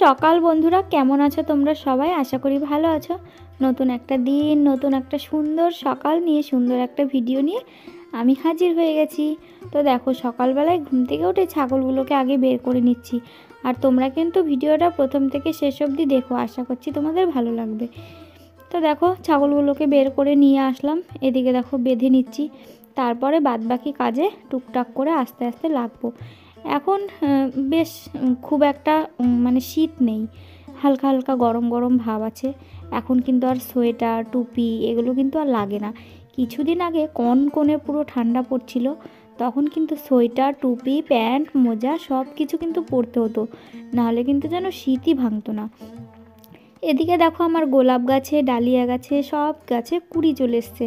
সকাল বন্ধুরা, কেমন আছো তোমরা সবাই? আশা করি ভালো আছো। নতুন একটা দিন, নতুন একটা সুন্দর সকাল নিয়ে, সুন্দর একটা ভিডিও নিয়ে আমি হাজির হয়ে গেছি। তো দেখো, সকালবেলায় ঘুম থেকে উঠে ছাগলগুলোকে আগে বের করে নিচ্ছি। আর তোমরা কিন্তু ভিডিওটা প্রথম থেকে শেষ অবধি দেখো, আশা করছি তোমাদের ভালো লাগবে। তো দেখো, ছাগলগুলোকে বের করে নিয়ে আসলাম, এদিকে দেখো বেঁধে নিচ্ছি। তারপরে বাদবাকি কাজে টুকটাক করে আস্তে আস্তে লাগবো। এখন বেশ খুব একটা মানে শীত নেই, হালকা হালকা গরম গরম ভাব আছে। এখন কিন্তু আর সোয়েটার টুপি এগুলো কিন্তু আর লাগে না। কিছুদিন আগে কনকনে পুরো ঠান্ডা পড়ছিল, তখন কিন্তু সোয়েটার টুপি প্যান্ট মোজা সব কিছু কিন্তু পরতে হতো, নাহলে কিন্তু যেন শীতই ভাঙতো না। এদিকে দেখো, আমার গোলাপ গাছে, ডালিয়া গাছে, সব গাছে কুড়ি চলে এসছে।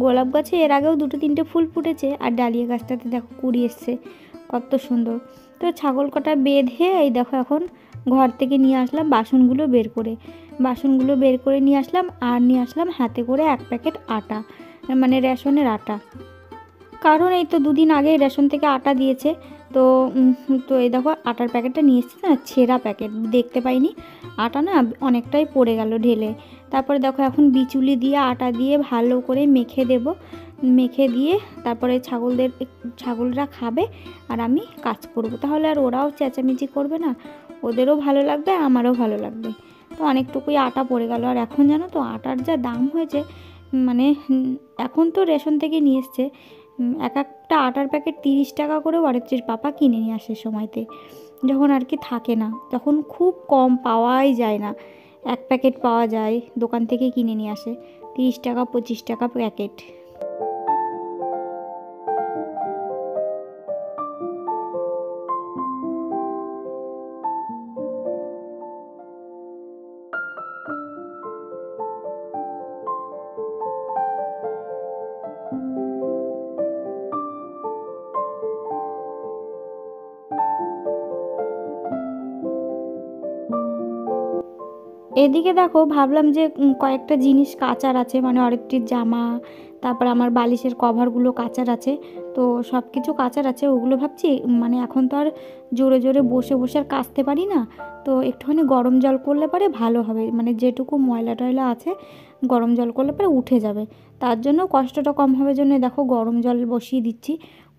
গোলাপ গাছে এর আগেও 2-3টে ফুল ফুটেছে, আর ডালিয়া গাছটাতে দেখো কুড়ি এসছে, কত সুন্দর। তো ছাগল কটা বেঁধে এই দেখো এখন ঘর থেকে নিয়ে আসলাম বাসনগুলো বের করে নিয়ে আসলাম। আর নিয়ে আসলাম হাতে করে 1 প্যাকেট আটা, মানে রেশনের আটা। কারণ এই তো 2 দিন আগে রেশন থেকে আটা দিয়েছে। তো তো এই দেখো আটার প্যাকেটটা নিয়ে এসেছি না, ছেঁড়া প্যাকেট, দেখতে পাইনি। আটা না অনেকটাই পড়ে গেল ঢেলে। তারপরে দেখো এখন বিচুলি দিয়ে আটা দিয়ে ভালো করে মেখে দেব। মেখে দিয়ে তারপরে ছাগলরা খাবে আর আমি কাজ করব। তাহলে আর ওরাও চেঁচামেচি করবে না, ওদেরও ভালো লাগবে, আমারও ভালো লাগবে। তো অনেকটুকুই আটা পড়ে গেল। আর এখন জানো তো আটার যা দাম হয়েছে, মানে এখন তো রেশন থেকে নিয়ে এসছে, এক একটা আটার প্যাকেট 30 টাকা করে অরিত্রীর পাপা কিনে নিয়ে আসে সময়তে, যখন আর কি থাকে না, তখন খুব কম পাওয়াই যায় না। 1 প্যাকেট পাওয়া যায়, দোকান থেকে কিনে নিয়ে আসে 30 টাকা 25 টাকা প্যাকেট। এদিকে দেখো, ভাবলাম যে কয়েকটা জিনিস কাচার আছে, মানে অরিত্রীর জামা, তারপর আমার বালিশের কভারগুলো কাচার আছে। তো সব কিছু কাচার আছে, ওগুলো ভাবছি মানে এখন তো আর জোরে জোরে বসে বসে আর কাচতে পারি না। তো একটুখানি গরম জল করলে পরে ভালো হবে, মানে যেটুকু ময়লা টয়লা আছে গরম জল করলে পরে উঠে যাবে। তার জন্য কষ্টটা কম হবে জন্য দেখো গরম জল বসিয়ে দিচ্ছি।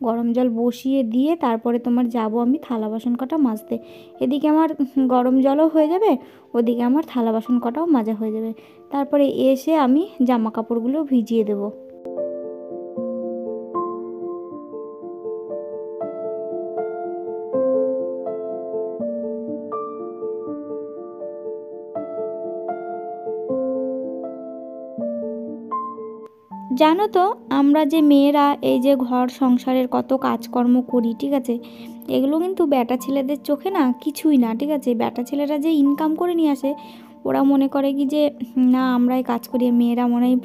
গরম জল বসিয়ে দিয়ে তারপরে তোমার যাব আমি থালা বাসন কটা মাজতে। এদিকে আমার গরম জলও হয়ে যাবে, ওদিকে আমার থালা বাসন কটাও মাজা হয়ে যাবে। তারপরে এসে আমি জামা কাপড়গুলো ভিজিয়ে দেবো। জানো তো, আমরা যে মেয়েরা এই যে ঘর সংসারের কত কাজকর্ম করি, ঠিক আছে, এগুলো কিন্তু বেটা ছেলেদের চোখে না কিছুই না, ঠিক আছে। বেটা ছেলেরা যে ইনকাম করে নিয়ে আসে, ওরা মনে করে কি যে না আমরাই কাজ করি, মেয়েরা মনে হয়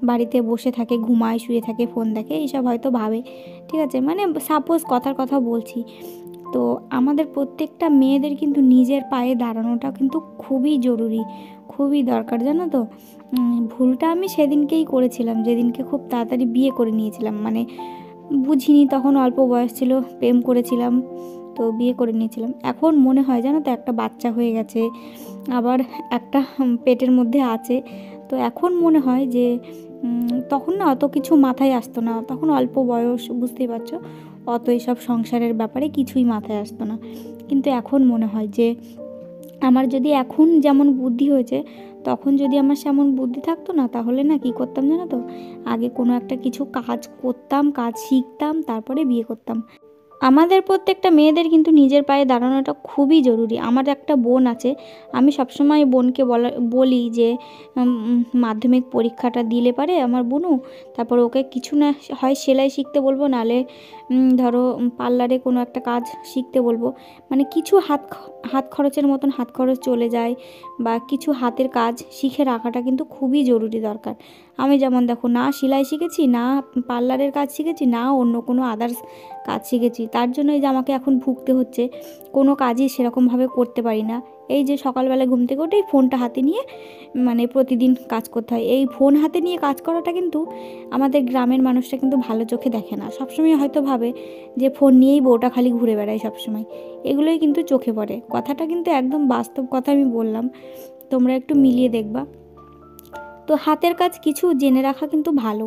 বাড়িতে বসে থাকে, ঘুমায় শুয়ে থাকে, ফোন দেখে, এইসব হয়তো ভাবে, ঠিক আছে। মানে সাপোজ কথার কথা বলছি। তো আমাদের প্রত্যেকটা মেয়েদের কিন্তু নিজের পায়ে দাঁড়ানোটা কিন্তু খুবই জরুরি, খুবই দরকার, জানো তো। ভুলটা আমি সেদিনকেই করেছিলাম, যেদিনকে খুব তাড়াতাড়ি বিয়ে করে নিয়েছিলাম, মানে বুঝিনি, তখন অল্প বয়স ছিল, প্রেম করেছিলাম, তো বিয়ে করে নিয়েছিলাম। এখন মনে হয় জানো তো, একটা বাচ্চা হয়ে গেছে, আবার একটা পেটের মধ্যে আছে। তো এখন মনে হয় যে তখন না অত কিছু মাথায় আসতো না, তখন অল্প বয়স, বুঝতেই পারছো, অত এইসব সংসারের ব্যাপারে কিছুই মাথায় আসতো না। কিন্তু এখন মনে হয় যে আমার যদি এখন যেমন বুদ্ধি হয়েছে, তখন যদি আমার সেমন বুদ্ধি থাকতো না, তাহলে না কি করতাম জানো তো, আগে কোনো একটা কিছু কাজ করতাম, কাজ শিখতাম, তারপরে বিয়ে করতাম। আমাদের প্রত্যেকটা মেয়েদের কিন্তু নিজের পায়ে দাঁড়ানোটা খুবই জরুরি। আমার একটা বোন আছে, আমি সবসময় বোনকে বলি যে মাধ্যমিক পরীক্ষাটা দিলে পারে আমার বোনু, তারপর ওকে কিছু না হয় সেলাই শিখতে বলবো, নালে ধরো পার্লারে কোনো একটা কাজ শিখতে বলবো, মানে কিছু হাত খরচের মতন হাত খরচ চলে যায়, বা কিছু হাতের কাজ শিখে রাখাটা কিন্তু খুবই জরুরি দরকার। আমি যেমন দেখো, না সেলাই শিখেছি, না পার্লারের কাজ শিখেছি, না অন্য কোনো আদার্স কাজ শিখেছি, তার জন্য এই যে আমাকে এখন ভুগতে হচ্ছে, কোনো কাজই সেরকমভাবে করতে পারি না। এই যে সকালবেলা ঘুম থেকে উঠেই ফোনটা হাতে নিয়ে মানে প্রতিদিন কাজ করতে হয়। এই ফোন হাতে নিয়ে কাজ করাটা কিন্তু আমাদের গ্রামের মানুষরা কিন্তু ভালো চোখে দেখে না, সবসময় হয়তো ভাবে যে ফোন নিয়েই বউটা খালি ঘুরে বেড়ায় সবসময়, এগুলোই কিন্তু চোখে পড়ে। কথাটা কিন্তু একদম বাস্তব কথা আমি বললাম, তোমরা একটু মিলিয়ে দেখবা। তো হাতের কাজ কিছু জেনে রাখা কিন্তু ভালো।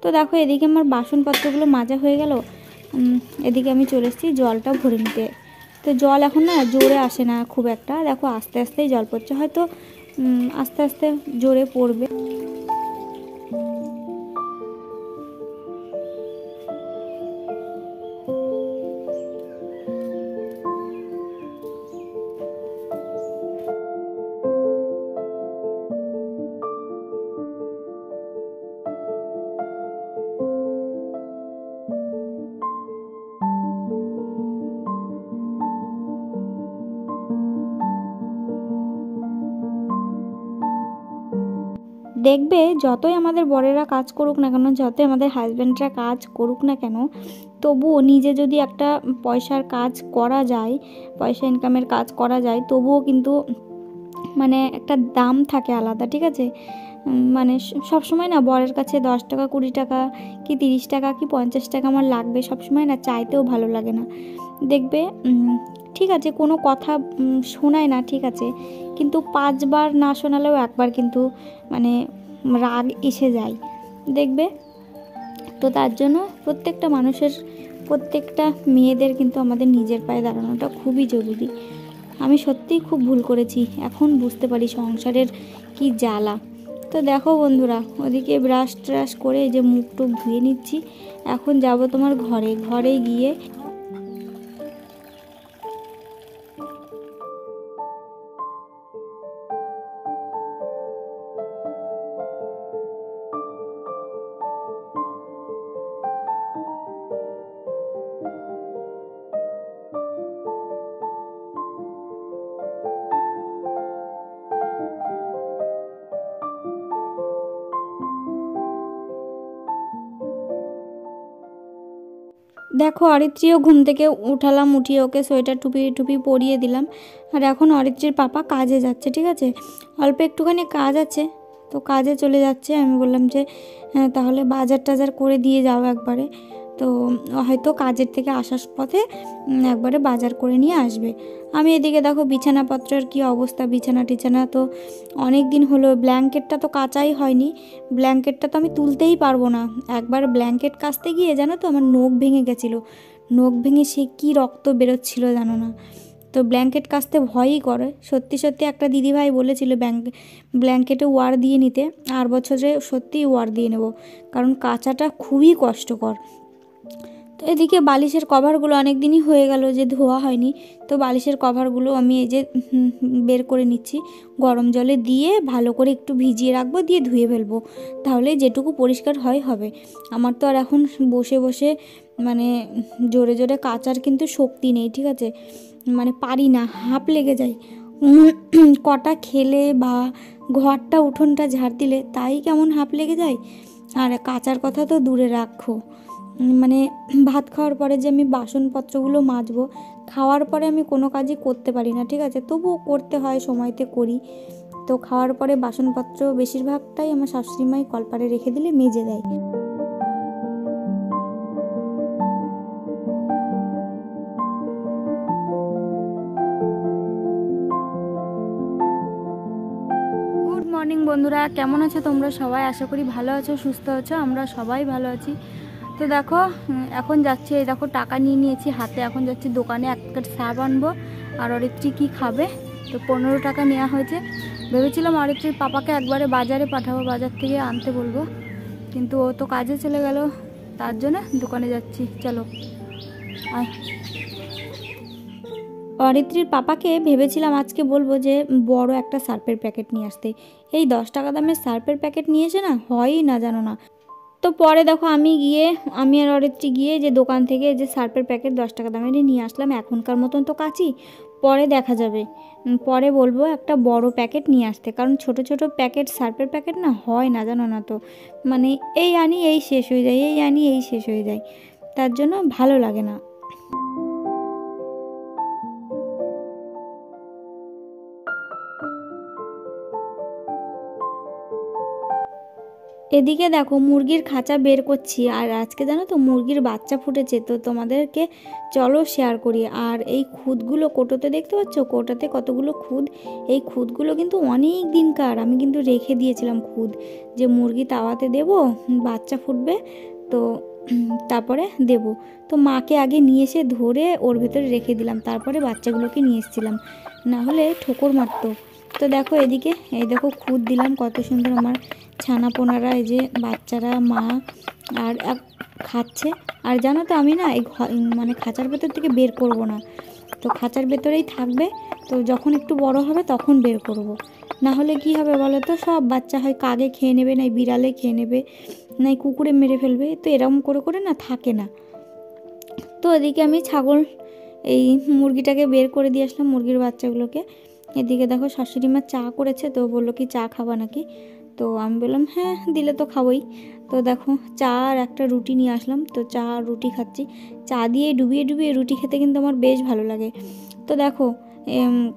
তো দেখো এদিকে আমার বাসনপত্রগুলো মাজা হয়ে গেল, এদিকে আমি চলে এসেছি জলটা ভরে নিতে। তো জল এখন না জোরে আসে না খুব একটা, দেখো আস্তে আস্তেই জল পড়ছে, হয়তো আস্তে আস্তে জোরে পড়বে। দেখবে যতই আমাদের বরেরা কাজ করুক না কেন, যতই আমাদের হাজব্যান্ডরা কাজ করুক না কেন, তবুও নিজে যদি একটা পয়সার কাজ করা যায়, পয়সা ইনকামের কাজ করা যায়, তবুও কিন্তু মানে একটা দাম থাকে আলাদা, ঠিক আছে? মানে সব সময় না বরের কাছে 10 টাকা 20 টাকা কি 30 টাকা কি 50 টাকা আমার লাগবে সব সময় না চাইতেও ভালো লাগে না। দেখবে ঠিক আছে কোনো কথা শোনায় না, ঠিক আছে, কিন্তু 5 বার না শোনালেও একবার কিন্তু মানে রাগ এসে যায়, দেখবে। তো তার জন্য প্রত্যেকটা মানুষের, প্রত্যেকটা মেয়েদের কিন্তু আমাদের নিজের পায়ে দাঁড়ানোটা খুবই জরুরি। আমি সত্যিই খুব ভুল করেছি, এখন বুঝতে পারি সংসারের কি জ্বালা। তো দেখো বন্ধুরা, ওদিকে ব্রাশ ট্রাশ করে এই যে মুখ টুক ধুয়ে নিচ্ছি। এখন যাব তোমার ঘরে গিয়ে দেখো অরিত্রীও ঘুম থেকে উঠালাম, উঠিয়ে ওকে সোয়েটার টুপি টুপি পরিয়ে দিলাম। আর এখন অরিত্রীর পাপা কাজে যাচ্ছে, ঠিক আছে, অল্প একটুখানি কাজ আছে, তো কাজে চলে যাচ্ছে। আমি বললাম যে হ্যাঁ তাহলে বাজার টাজার করে দিয়ে যাও একবারে, তো হয়তো কাজের থেকে আসার পথে একবারে বাজার করে নিয়ে আসবে। আমি এদিকে দেখো বিছানাপত্রের কি অবস্থা, বিছানা টিছানা তো অনেক দিন হলো, ব্ল্যাঙ্কেটটা তো কাচাই হয়নি, ব্ল্যাঙ্কেটটা তো আমি তুলতেই পারবো না। একবার ব্ল্যাঙ্কেট কাচতে গিয়ে জানো তো আমার নখ ভেঙে গেছিলো, নখ ভেঙে সে কী রক্ত বেরোচ্ছিল জানো না। তো ব্ল্যাঙ্কেট কাচতে ভয়ই করে, সত্যি সত্যি একটা দিদিভাই বলেছিল ব্ল্যাঙ্কেটে ওয়ার দিয়ে নিতে, আর বছরে সত্যিই ওয়ার দিয়ে নেব, কারণ কাচাটা খুবই কষ্টকর। তো এদিকে বালিশের কভারগুলো অনেক দিনই হয়ে গেল যে ধোয়া হয়নি, তো বালিশের কভারগুলো আমি এই যে বের করে নিচ্ছি, গরম জলে দিয়ে ভালো করে একটু ভিজিয়ে রাখবো, দিয়ে ধুয়ে ফেলবো, তাহলে যেটুকু পরিষ্কার হবে। আমার তো আর এখন বসে বসে মানে জোরে জোরে কাচার কিন্তু শক্তি নেই, ঠিক আছে, মানে পারি না, হাঁপ লেগে যায়। কটা খেলে বা ঘরটা উঠোনটা ঝাড় দিলে তাই কেমন হাঁপ লেগে যায়, আর কাচার কথা তো দূরে রাখো। মানে ভাত খাওয়ার পরে যে আমি বাসনপত্রগুলো মাজবো, খাওয়ার পরে আমি কোনো কাজই করতে পারি না, ঠিক আছে, তবুও করতে হয়, সময়তে করি। তো খাওয়ার পরে বাসনপত্র বেশিরভাগটাই আমার শাশুড়িমাই কলপারে রেখে দিলে মেজে দেয়। গুড মর্নিং বন্ধুরা, কেমন আছো তোমরা সবাই? আশা করি ভালো আছো, সুস্থ আছো, আমরা সবাই ভালো আছি। তো দেখো এখন যাচ্ছি, এই দেখো টাকা নিয়ে নিয়েছি হাতে, এখন যাচ্ছি দোকানে এক প্যাকেট সাব আনবো। আর অরিত্রী কী খাবে, তো 15 টাকা নেওয়া হয়েছে। ভেবেছিলাম অরিত্রীর পাপাকে একবারে বাজারে পাঠাবো, বাজার থেকে আনতে বলবো, কিন্তু ও তো কাজে চলে গেল, তার জন্য দোকানে যাচ্ছি, চলো আয়। অরিত্রীর পাপাকে ভেবেছিলাম আজকে বলবো যে বড় একটা সার্ফের প্যাকেট নিয়ে আসতে, এই 10 টাকা দামের সার্ফের প্যাকেট নিয়ে এসে না হয়ই না, জানো না। তো পরে দেখো আমি আর অরিত্রী গিয়ে যে দোকান থেকে যে সার্ফের প্যাকেট 10 টাকা দামেরই নিয়ে আসলাম, এখনকার মতন তো কাচি, পরে দেখা যাবে, পরে বলবো একটা বড় প্যাকেট নিয়ে আসতে, কারণ ছোট ছোট প্যাকেট সার্ফের প্যাকেট না হয় না, জানো না তো, মানে এই আনি এই শেষ হয়ে যায়, এই আনি এই শেষ হয়ে যায়, তার জন্য ভালো লাগে না। এদিকে দেখো মুরগির খাঁচা বের করছি, আর আজকে জানো তো মুরগির বাচ্চা ফুটেছে, তো তোমাদেরকে চলো শেয়ার করি। আর এই খুদগুলো কোটোতে দেখতে পাচ্ছ, কোটোতে কতগুলো খুদ। এই খুদগুলো কিন্তু অনেক দিনকার, আমি কিন্তু রেখে দিয়েছিলাম খুদ, যে মুরগি তাওয়াতে দেব, বাচ্চা ফুটবে তো তারপরে দেব। তো মাকে আগে নিয়ে এসে ধরে ওর ভেতরে রেখে দিলাম, তারপরে বাচ্চাগুলোকে নিয়ে এসেছিলাম, না হলে ঠোকর মারতো। তো দেখো এদিকে, এই দেখো খুদ দিলাম, কত সুন্দর আমার ছানাপোনারা, এই যে বাচ্চারা, মা আর খাচ্ছে। আর জানো তো আমি না এই মানে খাঁচার ভেতর থেকে বের করব না, তো খাঁচার ভেতরেই থাকবে। তো যখন একটু বড় হবে তখন বের করব, না হলে কি হবে বলো তো, সব বাচ্চা হয় কাগে খেয়ে নেবে, নাই বিড়ালে খেয়ে নেবে, নাই কুকুরে মেরে ফেলবে, তো এরকম করে করে না থাকে না। তো এদিকে আমি এই মুরগিটাকে বের করে দিয়ে আসলাম, মুরগির বাচ্চাগুলোকে। এদিকে দেখো শাশুড়ি মা চা করেছে, তো বললো কি চা খাবা নাকি, তো আমি বললাম হ্যাঁ দিলে তো খাবোই। তো দেখো চা আর একটা রুটি নিয়ে আসলাম, তো চা আর রুটি খাচ্ছি। চা দিয়ে ডুবিয়ে ডুবিয়ে রুটি খেতে কিন্তু আমার বেশ ভালো লাগে। তো দেখো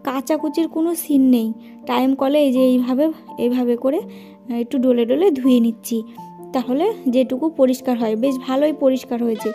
কাচাকুচির কোনো সিন নেই, টাইম কলে এই যে এইভাবে করে একটু ডলে ডলে ধুয়ে নিচ্ছি, তাহলে যেটুকু পরিষ্কার হয়, বেশ ভালোই পরিষ্কার হয়েছে।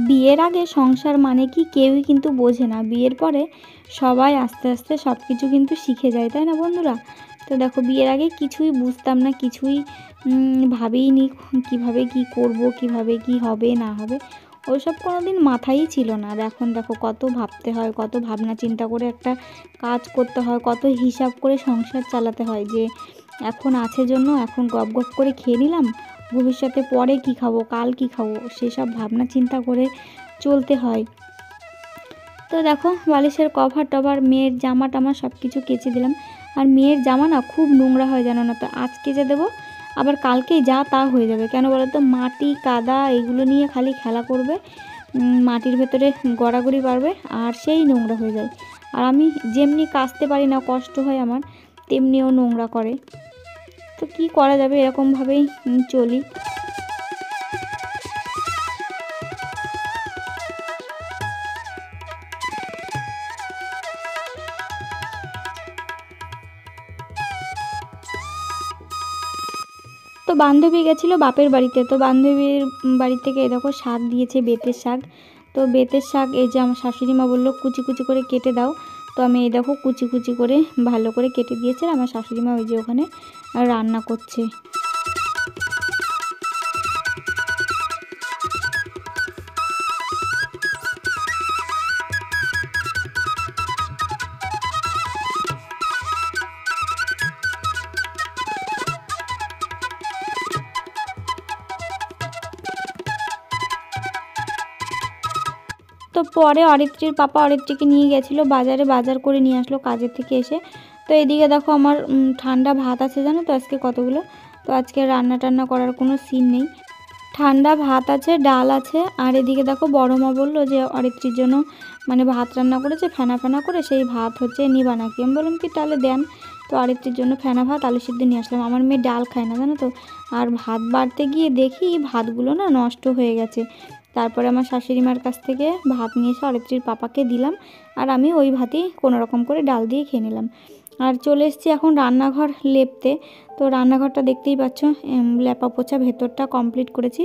বিয়ের আগে সংসার মানে কি কেউই কিন্তু বোঝে না, বিয়ের পরে সবাই আস্তে আস্তে সব কিছু কিন্তু শিখে যায়, তাই না বন্ধুরা? তো দেখো বিয়ের আগে কিছুই বুঝতাম না, কিছুই ভাবিনি কিভাবে কি করব, কিভাবে কি হবে না হবে, ওইসব কোনো দিন মাথায়ই ছিল না। আর এখন দেখো কত ভাবতে হয়, কত ভাবনা চিন্তা করে একটা কাজ করতে হয়, কত হিসাব করে সংসার চালাতে হয়, যে এখন আছে জন্য এখন গপ গপ করে খেয়ে নিলাম, ভবিষ্যতে পরে কি খাবো, কাল কি খাবো, সেসব ভাবনা চিন্তা করে চলতে হয়। তো দেখো বালিশের কভার টভার, মেয়ের জামা টামা সব কিছু কেচে দিলাম। আর মেয়ের জামা না খুব নোংরা হয় জানো না, তো আজ কেচে দেবো, আবার কালকেই যা তা হয়ে যাবে। কেন বলো তো, মাটি কাদা এগুলো নিয়ে খালি খেলা করবে, মাটির ভেতরে গড়াগড়ি পারবে, আর সেই নোংরা হয়ে যায়। আর আমি যেমনি কাচতে পারি না, কষ্ট হয় আমার, তেমনিও নোংরা করে। তো কি করা যাবে, এরকমভাবেই চলি। তো বান্ধবী গেছিলো বাপের বাড়িতে, তো বান্ধবীর বাড়ি থেকে এই দেখো শাক দিয়েছে, বেতের শাক। তো বেতের শাক এই যে আমার শাশুড়ি মা বললো কুচি কুচি করে কেটে দাও, তো আমি এই দেখো কুচি কুচি করে ভালো করে কেটে দিয়েছে। আমার শাশুড়ি মা ওই যে ওখানে রান্না করছে। তো পরে অরিত্রীর পাপা অরিত্রীকে নিয়ে গেছিলো বাজারে, বাজার করে নিয়ে আসলো কাজের থেকে এসে। তো এদিকে দেখো আমার ঠান্ডা ভাত আছে জানো তো আজকে কতগুলো। তো আজকে রান্না টান্না করার কোনো সিন নেই, ঠান্ডা ভাত আছে, ডাল আছে। আর এদিকে দেখো বড় মা বললো যে অরিত্রীর জন্য মানে ভাত রান্না করেছে ফেনা ফেনা করে, সেই ভাত হচ্ছে নিবা নাকি, আমি বললাম কি তাহলে দেন। তো অরিত্রীর জন্য ফেনা ভাত আলু সিদ্ধ নিয়ে আসলাম। আমার মেয়ে ডাল খায় না জানো তো, আর ভাত বাড়তে গিয়ে দেখি ভাতগুলো না নষ্ট হয়ে গেছে। তারপরে আমার শাশুড়ি মার কাছ থেকে ভাত নিয়ে এসে অরিত্রীর পাপাকে দিলাম, আর আমি ওই ভাতই কোনো রকম করে ডাল দিয়ে খেয়ে নিলাম। আর চলে এসেছি এখন রান্নাঘর লেপতে। তো রান্নাঘরটা দেখতেই পাচ্ছ, লেপা পোছা ভেতরটা কমপ্লিট করেছি,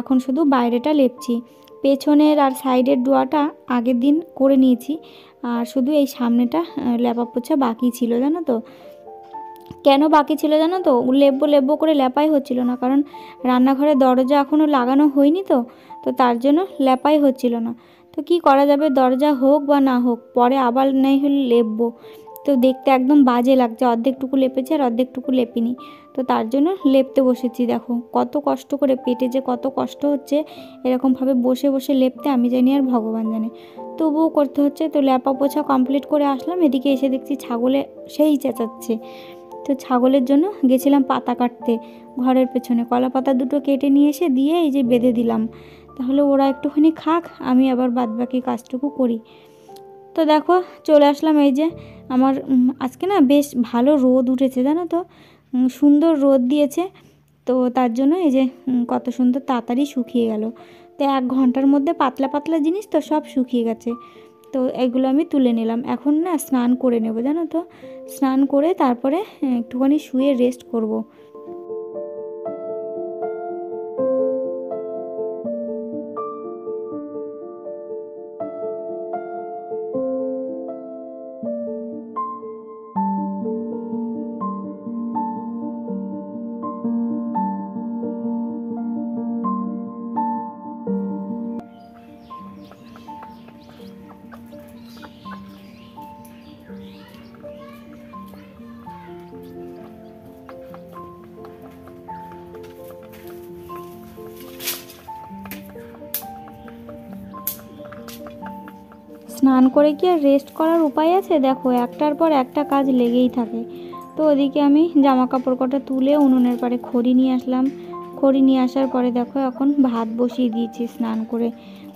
এখন শুধু বাইরেটা লেপছি। পেছনের আর সাইডের ডোয়াটা আগের দিন করে নিয়েছি, আর শুধু এই সামনেটা লেপা পোছা বাকি ছিল জানো তো। কেন বাকি ছিল জানো তো, লেপবো লেপবো করে লেপাই হচ্ছিল না, কারণ রান্নাঘরের দরজা এখনও লাগানো হয়নি, তো তো তার জন্য লেপাই হচ্ছিল না। তো কি করা যাবে, দরজা হোক বা না হোক পরে আবার নেই হলে লেপবো। তো দেখতে একদম বাজে লাগছে, অর্ধেকটুকু লেপেছি আর অর্ধেকটুকু লেপিনি, তো তার জন্য লেপতে বসেছি। দেখো কত কষ্ট করে, পেটে যে কত কষ্ট হচ্ছে এরকমভাবে বসে বসে লেপতে, আমি জানি আর ভগবান জানে। তবুও করতে হচ্ছে। তো ল্যাপা পোছা কমপ্লিট করে আসলাম, এদিকে এসে দেখছি ছাগলে সেই চেঁচাচ্ছে। তো ছাগলের জন্য গেছিলাম পাতা কাটতে ঘরের পেছনে, কলা পাতা দুটো কেটে নিয়ে এসে দিয়ে এই যে বেঁধে দিলাম, তাহলে ওরা একটুখানি খাক, আমি আবার বাদবাকি কাজটুকু করি। তো দেখো চলে আসলাম, এই যে আমার আজকে না বেশ ভালো রোদ উঠেছে জানো তো, সুন্দর রোদ দিয়েছে। তো তার জন্য এই যে কত সুন্দর তাড়াতাড়ি শুকিয়ে গেল। তো 1 ঘন্টার মধ্যে পাতলা পাতলা জিনিস তো সব শুকিয়ে গেছে। তো এগুলো আমি তুলে নিলাম। এখন না স্নান করে নেব জানো তো, স্নান করে তারপরে একটুখানি শুয়ে রেস্ট করব। স্নান করে কি আর রেস্ট করার উপায় আছে? দেখো একটার পর একটা কাজ লেগেই থাকে। তো ওদিকে আমি জামা কাপড় কটা তুলে উনুনের পাড়ে খড়ি নিয়ে আসলাম। খড়ি নিয়ে আসার পরে দেখো এখন ভাত বসিয়ে দিয়েছি স্নান করে,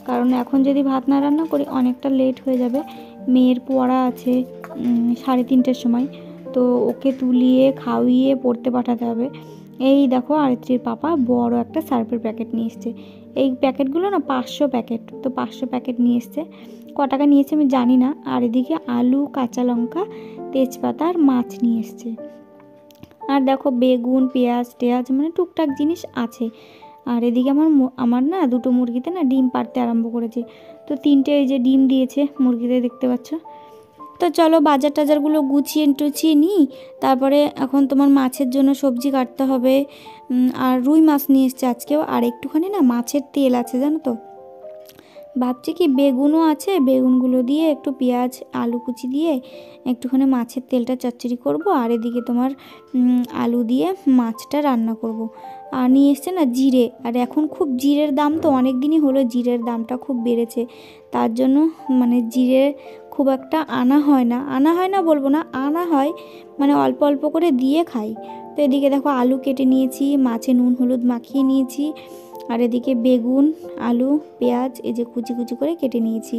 কারণ এখন যদি ভাত না রান্না করি অনেকটা লেট হয়ে যাবে। মেয়ের পড়া আছে 3:30টার সময়, তো ওকে তুলিয়ে খাওয়িয়ে পড়তে পাঠাতে হবে। এই দেখো আরিত্রির পাপা বড় একটা সার্ফের প্যাকেট নিয়ে এসছে। এই প্যাকেটগুলো না 500 প্যাকেট, তো 500 প্যাকেট নিয়ে এসছে। ক টাকা নিয়েছে আমি জানি না। আর এদিকে আলু, কাঁচা লঙ্কা, তেজপাতা আর মাছ নিয়ে এসছে। আর দেখো বেগুন, পেঁয়াজ টেয়াজ মানে টুকটাক জিনিস আছে। আর এদিকে আমার না দুটো মুরগিতে না ডিম পাড়তে আরম্ভ করেছে। তো 3টে এই যে ডিম দিয়েছে মুরগিতে, দেখতে পাচ্ছ। তো চলো বাজার টাজারগুলো গুছিয়ে টুছিয়ে নিই। তারপরে এখন তোমার মাছের জন্য সবজি কাটতে হবে। আর রুই মাছ নিয়ে এসছে আজকেও। আর একটুখানি না মাছের তেল আছে জানো তো, ভাবছি কি বেগুনও আছে, বেগুনগুলো দিয়ে একটু পেঁয়াজ আলু কুচি দিয়ে একটুখানি মাছের তেলটা চচ্চড়ি করব। আর এদিকে তোমার আলু দিয়ে মাছটা রান্না করব। আর নিয়ে এসছে না জিরে, আর এখন খুব জিরের দাম, তো অনেক দিনই হলো জিরের দামটা খুব বেড়েছে। তার জন্য মানে জিরে খুব একটা আনা হয় না বলবো না, আনা হয় মানে অল্প অল্প করে দিয়ে খাই। তো এদিকে দেখো আলু কেটে নিয়েছি, মাছে নুন হলুদ মাখিয়ে নিয়েছি। আর এদিকে বেগুন, আলু, পেঁয়াজ এই যে কুচি কুচি করে কেটে নিয়েছি।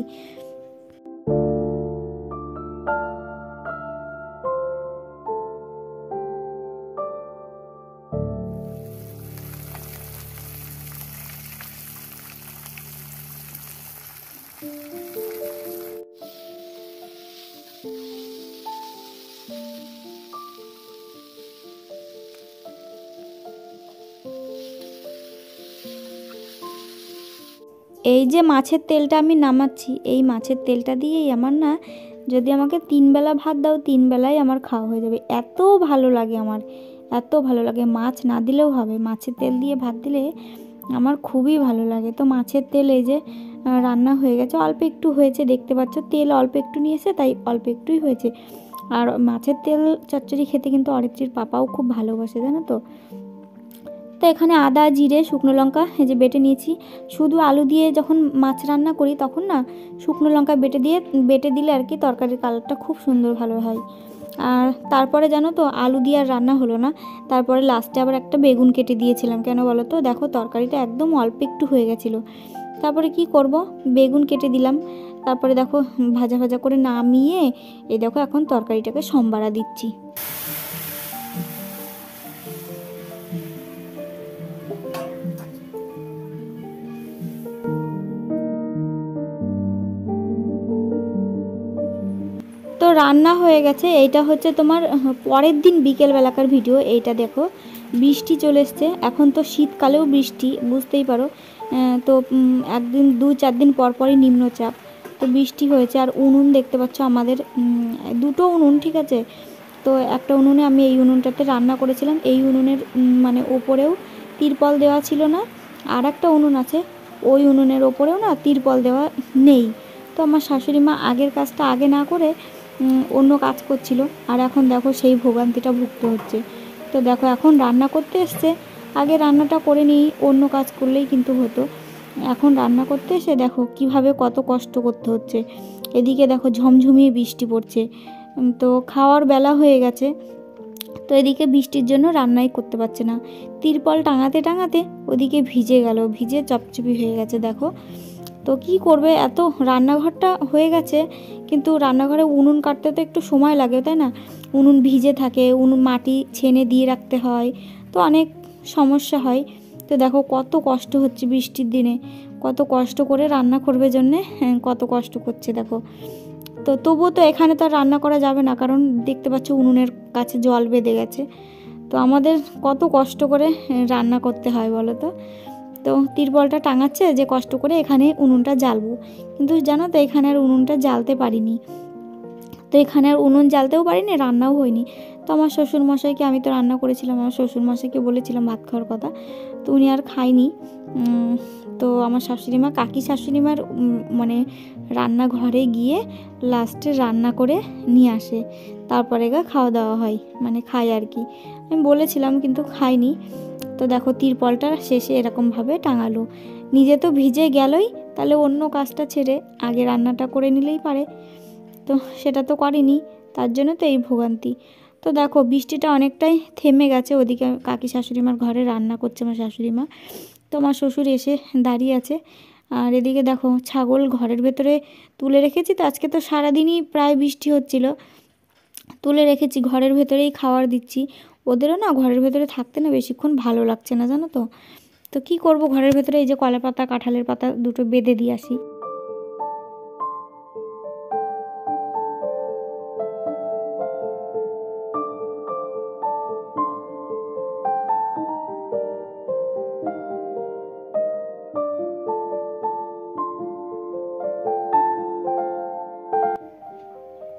এই যে মাছের তেলটা আমি নামাচ্ছি, এই মাছের তেলটা দিয়েই আমার না, যদি আমাকে 3 বেলা ভাত দাও 3 বেলাই আমার খাওয়া হয়ে যাবে। এত ভালো লাগে আমার, এত ভালো লাগে। মাছ না দিলেও হবে, মাছের তেল দিয়ে ভাত দিলে আমার খুবই ভালো লাগে। তো মাছের তেল এই যে রান্না হয়ে গেছে, অল্প একটু হয়েছে দেখতে পাচ্ছ, তেল অল্প একটু নিয়েছে তাই অল্প একটুই হয়েছে। আর মাছের তেল চচ্চড়ি খেতে কিন্তু অরিত্রির পাপাও খুব ভালোবাসে জানো তো। তো এখানে আদা জিরে শুকনো লঙ্কা এই যে বেটে নিয়েছি। শুধু আলু দিয়ে যখন মাছ রান্না করি তখন না শুকনো লঙ্কা বেটে দিলে আর কি তরকারির কালারটা খুব সুন্দর ভালো হয়। আর তারপরে জানো তো আলু দিয়ে আর রান্না হলো না, তারপরে লাস্টে আবার একটা বেগুন কেটে দিয়েছিলাম। কেন বলো তো, দেখো তরকারিটা একদম অল্প একটু হয়ে গেছিলো। তারপরে কি করব, বেগুন কেটে দিলাম। তারপরে দেখো ভাজা ভাজা করে নামিয়ে এই দেখো এখন তরকারিটাকে সম্বারা দিচ্ছি। তো রান্না হয়ে গেছে। এইটা হচ্ছে তোমার পরের দিন বিকেলবেলাকার ভিডিও। এইটা দেখো বৃষ্টি চলে এসছে, এখন তো শীতকালেও বৃষ্টি বুঝতেই পারো। তো একদিন 2-4 দিন পর পরই নিম্নচাপ, তো বৃষ্টি হয়েছে। আর উনুন দেখতে পাচ্ছ আমাদের 2টো উনুন, ঠিক আছে। তো একটা উনুনে আমি এই উনুনটাতে রান্না করেছিলাম, এই উনুনের মানে ওপরেও তিরপল দেওয়া ছিল না। আর একটা উনুন আছে, ওই উনুনের ওপরেও না তিরপল দেওয়া নেই। তো আমার শাশুড়ি মা আগের কাজটা আগে না করে অন্য কাজ করছিল, আর এখন দেখো সেই ভোগান্তিটা ভুগতে হচ্ছে। তো দেখো এখন রান্না করতে এসছে, আগে রান্নাটা করে নিই, অন্য কাজ করলেই কিন্তু হতো। এখন রান্না করতে এসে দেখো কিভাবে কত কষ্ট করতে হচ্ছে। এদিকে দেখো ঝমঝমিয়ে বৃষ্টি পড়ছে, তো খাওয়ার বেলা হয়ে গেছে। তো এদিকে বৃষ্টির জন্য রান্নাই করতে পারছে না, তিরপল টাঙাতে টাঙাতে ওদিকে ভিজে গেল, ভিজে চপচপি হয়ে গেছে দেখো। তো কি করবে, এত রান্নাঘরটা হয়ে গেছে, কিন্তু রান্নাঘরে উনুন কাটতে তো একটু সময় লাগে তাই না, উনুন ভিজে থাকে, উনুন মাটি ছেনে দিয়ে রাখতে হয়, তো অনেক সমস্যা হয়। তো দেখো কত কষ্ট হচ্ছে বৃষ্টির দিনে, কত কষ্ট করে রান্না করবে জন্যে, কত কষ্ট করছে দেখো। তো তবুও তো এখানে তো আর রান্না করা যাবে না, কারণ দেখতে পাচ্ছ উনুনের কাছে জল বেঁধে গেছে। তো আমাদের কত কষ্ট করে রান্না করতে হয় বলো তো। তো তিরপলটা টাঙাচ্ছে যে কষ্ট করে এখানে উনুনটা জ্বালবো, কিন্তু জানো তো এখানে আর উনুনটা জ্বালতে পারিনি। তো এখানে আর উনুন জ্বালতেও পারিনি, রান্নাও হয়নি। তো আমার শ্বশুরমশাইকে, আমি তো রান্না করেছিলাম, আমার শ্বশুরমশাইকে বলেছিলাম ভাত খাওয়ার কথা, তো উনি আর খায়নি। তো আমার শাশুড়িমা, কাকি শাশুড়িমার মানে রান্নাঘরে গিয়ে লাস্টে রান্না করে নিয়ে আসে, তারপরে খাওয়া দাওয়া হয়, মানে খায় আর কি। আমি বলেছিলাম কিন্তু খাইনি। তো দেখো তিরপলটা শেষে এরকমভাবে টাঙালো, নিজে তো ভিজে গেলই, তাহলে অন্য কাজটা ছেড়ে আগে রান্নাটা করে নিলেই পারে, তো সেটা তো করেনি, তার জন্য তো এই ভোগান্তি। তো দেখো বৃষ্টিটা অনেকটাই থেমে গেছে, ওদিকে কাকি শাশুড়িমার ঘরে রান্না করছে আমার শাশুড়িমা, তো আমার শ্বশুর এসে দাঁড়িয়ে আছে। আর এদিকে দেখো ছাগল ঘরের ভেতরে তুলে রেখেছি, তো আজকে তো সারাদিনই প্রায় বৃষ্টি হচ্ছিল, তুলে রেখেছি ঘরের ভেতরেই খাবার দিচ্ছি। ওদেরও না ঘরের ভেতরে থাকতে না বেশিক্ষণ ভালো লাগছে না জানো তো। তো কি করব, ঘরের ভেতরে এই যে কলা পাতা কাঁঠালের পাতা দুটো বেঁধে দিয়ে আসি।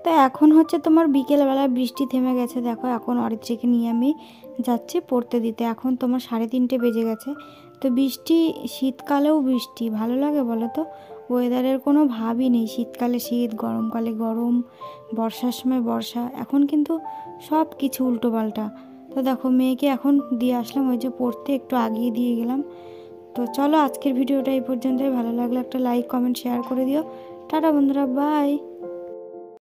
তো এখন হচ্ছে তোমার বিকেলবেলা, বৃষ্টি থেমে গেছে দেখো, এখন অরিত্রীকে নিয়ে আমি যাচ্ছি পড়তে দিতে, এখন তোমার 3:30 বেজে গেছে। তো বৃষ্টি, শীতকালেও বৃষ্টি ভালো লাগে বলো তো, ওয়েদারের কোনো ভাবই নেই, শীতকালে শীত, গরমকালে গরম, বর্ষার সময় বর্ষা, এখন কিন্তু সব কিছু উল্টোপাল্টা। তো দেখো মেয়েকে এখন দিয়ে আসলাম, ওই যে পড়তে একটু আগিয়ে দিয়ে গেলাম। তো চলো আজকের ভিডিওটা এই পর্যন্তই, ভালো লাগলে একটা লাইক কমেন্ট শেয়ার করে দিও। টাটা বন্ধুরা, বাই।